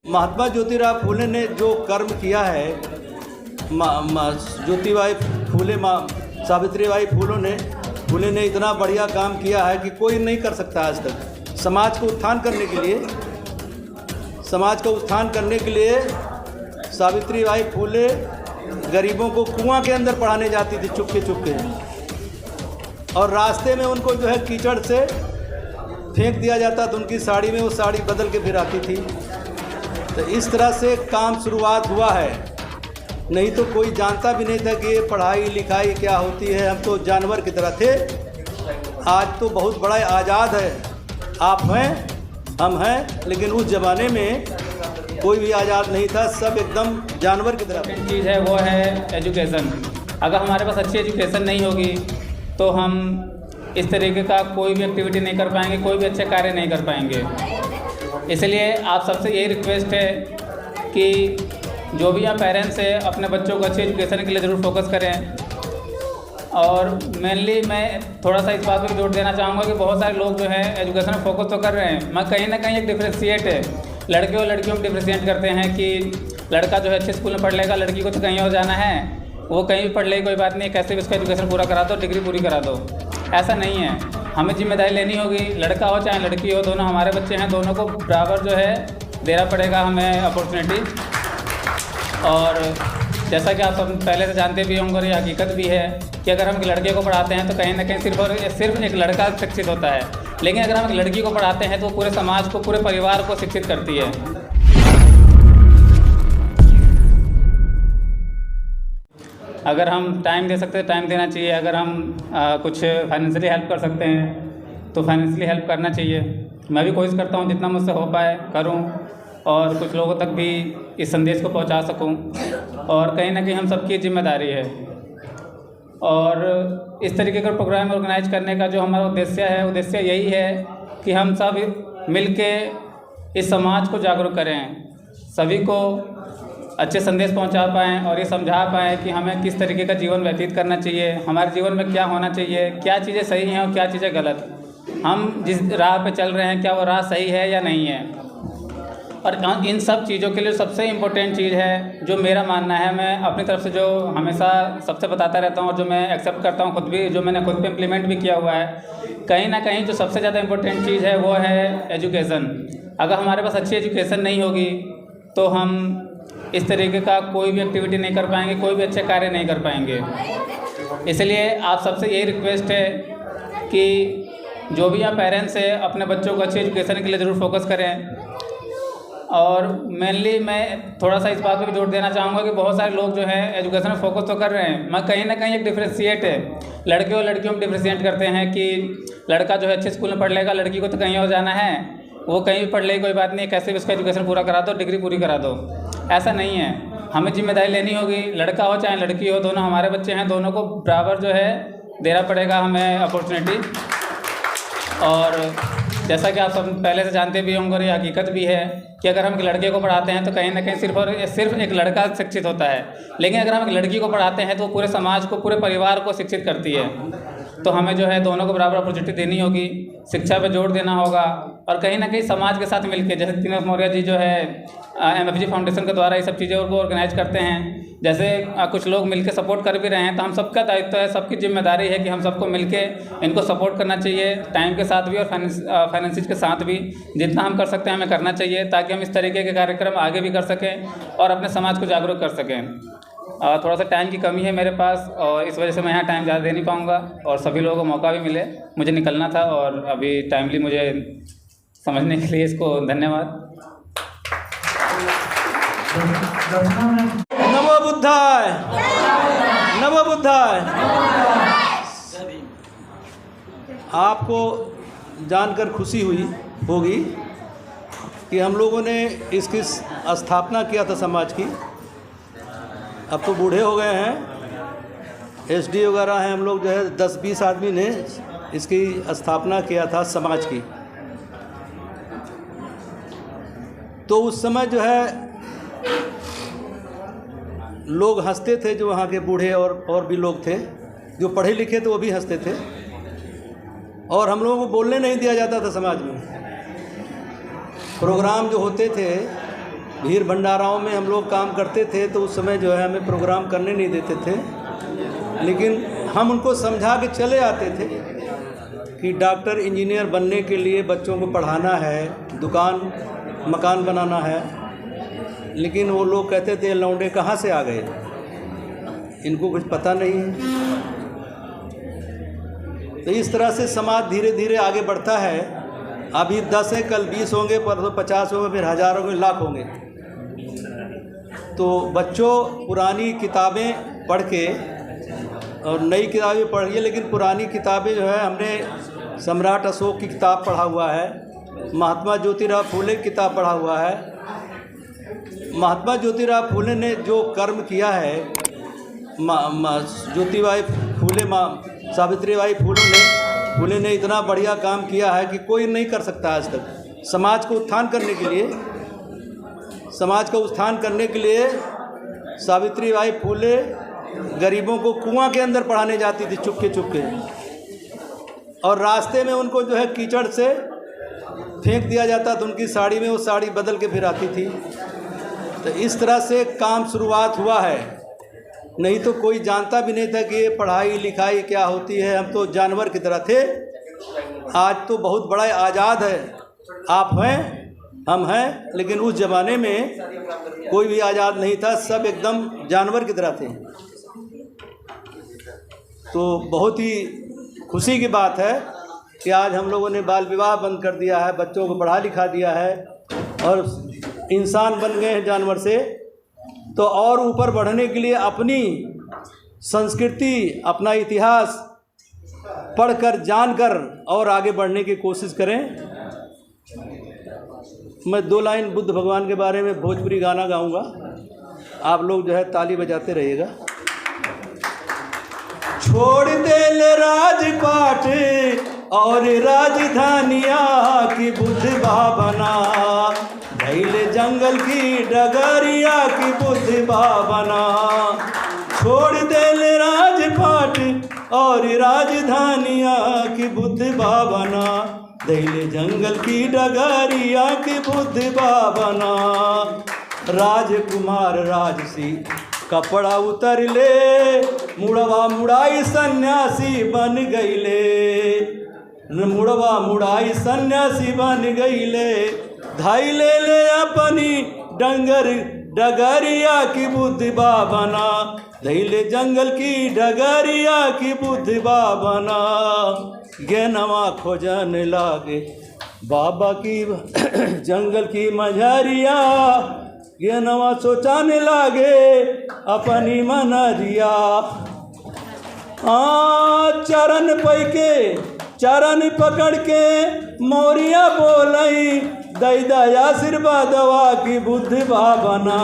महात्मा ज्योतिराव फूले ने जो कर्म किया है, ज्योतिबाई फूले सावित्रीबाई फूले ने इतना बढ़िया काम किया है कि कोई नहीं कर सकता आज तक। समाज को उत्थान करने के लिए सावित्रीबाई फूले गरीबों को कुआं के अंदर पढ़ाने जाती थी चुपके और रास्ते में उनको जो है कीचड़ से फेंक दिया जाता तो उनकी साड़ी में वो साड़ी बदल के फिर आती थी। तो इस तरह से काम शुरुआत हुआ है, नहीं तो कोई जानता भी नहीं था कि ये पढ़ाई लिखाई क्या होती है। हम तो जानवर की तरह थे। आज तो बहुत बड़ा आज़ाद है, आप हैं हम हैं, लेकिन उस ज़माने में कोई भी आज़ाद नहीं था, सब एकदम जानवर की तरह। चीज़ है वो है एजुकेशन। अगर हमारे पास अच्छी एजुकेशन नहीं होगी तो हम इस तरीके का कोई भी एक्टिविटी नहीं कर पाएंगे, कोई भी अच्छे कार्य नहीं कर पाएंगे। इसलिए आप सबसे यही रिक्वेस्ट है कि जो भी यहाँ पेरेंट्स हैं अपने बच्चों को अच्छी एजुकेशन के लिए ज़रूर फोकस करें। और मेनली मैं थोड़ा सा इस बात पर जोर देना चाहूँगा कि बहुत सारे लोग जो हैं एजुकेशन में फोकस तो कर रहे हैं, मगर कहीं ना कहीं एक डिफ्रेंशिएट है। लड़के और लड़कियों में डिफ्रेंशिएट करते हैं कि लड़का जो है अच्छे स्कूल में पढ़ लेगा, लड़की को तो कहीं और जाना है, वो कहीं भी पढ़ लेगी कोई बात नहीं, कैसे भी उसका एजुकेशन पूरा करा दो, डिग्री पूरी करा दो। ऐसा नहीं है, हमें जिम्मेदारी लेनी होगी। लड़का हो चाहे लड़की हो, दोनों हमारे बच्चे हैं, दोनों को बराबर जो है देना पड़ेगा हमें अपॉर्चुनिटी। और जैसा कि आप सब पहले से जानते भी होंगे और ये हकीकत भी है कि अगर हम एक लड़के को पढ़ाते हैं तो कहीं ना कहीं सिर्फ एक लड़का शिक्षित होता है, लेकिन अगर हम एक लड़की को पढ़ाते हैं तो पूरे समाज को, पूरे परिवार को शिक्षित करती है। अगर हम टाइम दे सकते हैं टाइम देना चाहिए। अगर हम कुछ फाइनेंशियली हेल्प कर सकते हैं तो फाइनेंशियली हेल्प करना चाहिए। मैं भी कोशिश करता हूँ जितना मुझसे हो पाए करूँ और कुछ लोगों तक भी इस संदेश को पहुँचा सकूँ। और कहीं ना कहीं हम सबकी जिम्मेदारी है। और इस तरीके का प्रोग्राम ऑर्गेनाइज करने का जो हमारा उद्देश्य यही है कि हम सब मिल के इस समाज को जागरूक करें, सभी को अच्छे संदेश पहुंचा पाएँ और ये समझा पाएँ कि हमें किस तरीके का जीवन व्यतीत करना चाहिए, हमारे जीवन में क्या होना चाहिए, क्या चीज़ें सही हैं और क्या चीज़ें गलत, हम जिस राह पे चल रहे हैं क्या वो राह सही है या नहीं है। और इन सब चीज़ों के लिए सबसे इम्पोर्टेंट चीज़ है जो मेरा मानना है, मैं अपनी तरफ से जो हमेशा सबसे बताता रहता हूँ और जो मैं एक्सेप्ट करता हूँ खुद भी, जो मैंने खुद पे इम्प्लीमेंट भी किया हुआ है, कहीं ना कहीं जो सबसे ज़्यादा इम्पोर्टेंट चीज़ है वो है एजुकेशन। अगर हमारे पास अच्छी एजुकेशन नहीं होगी तो हम इस तरीके का कोई भी एक्टिविटी नहीं कर पाएंगे, कोई भी अच्छे कार्य नहीं कर पाएंगे। इसलिए आप सबसे यही रिक्वेस्ट है कि जो भी यहाँ पेरेंट्स हैं अपने बच्चों को अच्छी एजुकेशन के लिए ज़रूर फोकस करें। और मेनली मैं थोड़ा सा इस बात पर भी जोर देना चाहूँगा कि बहुत सारे लोग जो हैं एजुकेशन में फोकस तो कर रहे हैं, मगर कहीं ना कहीं एक डिफ्रेंशिएट है। लड़के और लड़कियों में डिफ्रेंशिएट करते हैं कि लड़का जो है अच्छे स्कूल में पढ़ लेगा, लड़की को तो कहीं और जाना है, वो कहीं भी पढ़ लेगी कोई बात नहीं, कैसे भी उसका एजुकेशन पूरा करा दो, डिग्री पूरी करा दो। ऐसा नहीं है, हमें जिम्मेदारी लेनी होगी। लड़का हो चाहे लड़की हो, दोनों हमारे बच्चे हैं, दोनों को बराबर जो है देना पड़ेगा हमें अपॉर्चुनिटी। और जैसा कि आप सब पहले से जानते भी होंगे और ये हकीकत भी है कि अगर हम एक लड़के को पढ़ाते हैं तो कहीं ना कहीं सिर्फ एक लड़का शिक्षित होता है, लेकिन अगर हम एक लड़की को पढ़ाते हैं तो पूरे समाज को, पूरे परिवार को शिक्षित करती है। तो हमें जो है दोनों को बराबर अपॉर्चुनिटी देनी होगी, शिक्षा पे जोर देना होगा। और कहीं ना कहीं समाज के साथ मिलकर, जैसे तीनथ मौर्य जी जो है MFG फाउंडेशन के द्वारा ये सब चीज़ों को ऑर्गेनाइज करते हैं, जैसे कुछ लोग मिलकर सपोर्ट कर भी रहे हैं, तो हम सबका दायित्व है, सबकी जिम्मेदारी है कि हम सबको मिलकर इनको सपोर्ट करना चाहिए, टाइम के साथ भी और फाइनेंसिस के साथ भी। जितना हम कर सकते हैं हमें करना चाहिए ताकि हम इस तरीके के कार्यक्रम आगे भी कर सकें और अपने समाज को जागरूक कर सकें। थोड़ा सा टाइम की कमी है मेरे पास और इस वजह से मैं यहाँ टाइम ज़्यादा दे नहीं पाऊँगा और सभी लोगों को मौका भी मिले, मुझे निकलना था और अभी टाइमली मुझे समझने के लिए इसको धन्यवाद। नमो बुद्धाय, नमो बुद्धाय। आपको जानकर खुशी हुई होगी कि हम लोगों ने इसकी स्थापना किया था समाज की। अब तो बूढ़े हो गए हैं, SD वगैरह हैं, हम लोग जो है 10-20 आदमी ने इसकी स्थापना किया था समाज की। तो उस समय जो है लोग हंसते थे, जो वहाँ के बूढ़े और भी लोग थे जो पढ़े लिखे थे, वो भी हंसते थे। और हम लोगों को बोलने नहीं दिया जाता था समाज में। प्रोग्राम जो होते थे भीड़ भंडाराओं में हम लोग काम करते थे तो उस समय जो है हमें प्रोग्राम करने नहीं देते थे, लेकिन हम उनको समझा के चले आते थे कि डॉक्टर इंजीनियर बनने के लिए बच्चों को पढ़ाना है, दुकान मकान बनाना है। लेकिन वो लोग कहते थे लौंडे कहाँ से आ गए, इनको कुछ पता नहीं है। तो इस तरह से समाज धीरे धीरे आगे बढ़ता है। अभी 10 हैं, कल 20 होंगे, परसों 50 होंगे, फिर 1000 होंगे, लाख होंगे। तो बच्चों पुरानी किताबें पढ़ के और नई किताबें पढ़िए, लेकिन पुरानी किताबें जो है हमने सम्राट अशोक की किताब पढ़ा हुआ है, महात्मा ज्योतिराव फूले की किताब पढ़ा हुआ है। महात्मा ज्योतिराव फूले ने जो कर्म किया है, ज्योतिबाई फूले सावित्रीबाई फूले ने इतना बढ़िया काम किया है कि कोई नहीं कर सकता आज तक। समाज को उत्थान करने के लिए, समाज का उत्थान करने के लिए सावित्रीबाई फूले गरीबों को कुआं के अंदर पढ़ाने जाती थी चुपके चुपके, और रास्ते में उनको जो है कीचड़ से फेंक दिया जाता था उनकी साड़ी में, वो साड़ी बदल के फिर आती थी। तो इस तरह से काम शुरुआत हुआ है, नहीं तो कोई जानता भी नहीं था कि ये पढ़ाई लिखाई क्या होती है। हम तो जानवर की तरह थे। आज तो बहुत बड़ा आज़ाद है, आप हैं, हम हैं, लेकिन उस ज़माने में कोई भी आज़ाद नहीं था, सब एकदम जानवर की तरह थे। तो बहुत ही खुशी की बात है कि आज हम लोगों ने बाल विवाह बंद कर दिया है, बच्चों को पढ़ा लिखा दिया है और इंसान बन गए हैं जानवर से। तो और ऊपर बढ़ने के लिए अपनी संस्कृति, अपना इतिहास पढ़कर, जानकर और आगे बढ़ने की कोशिश करें। मैं 2 लाइन बुद्ध भगवान के बारे में भोजपुरी गाना गाऊंगा, आप लोग जो है ताली बजाते रहिएगा। छोड़ दे ले राजपाट और राजधानिया की बुद्ध भावना, धैले जंगल की डगरिया की बुद्ध भावना। छोड़ दे ले राजपाट और राजधानिया की बुद्ध भावना, धैले जंगल की डगरिया की बुद्ध भावना। राजकुमार राजसी कपड़ा उतर ले, मुड़वा मुड़ाई सन्यासी बन गईले, मुड़वा मुड़ाई सन्यासी बन गईले। धाई ले ले अपनी डगरिया की बुद्धि बाबना, धैले जंगल की डगरिया की बुद्धि बाबना। ज्ञानवा खोजन लागे बाबा की जंगल की मझरिया, ज्ञानवा सोचाने लागे अपनी मनरिया। चरण पैके चरण पकड़ के मोरिया बोलई, दई दया आशीर्वादवा की बुद्धि भावना,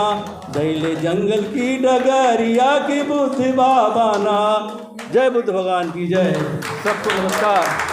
दैले जंगल की डगरिया की बुद्धि भावना। जय बुद्ध भगवान की जय। सबको नमस्कार।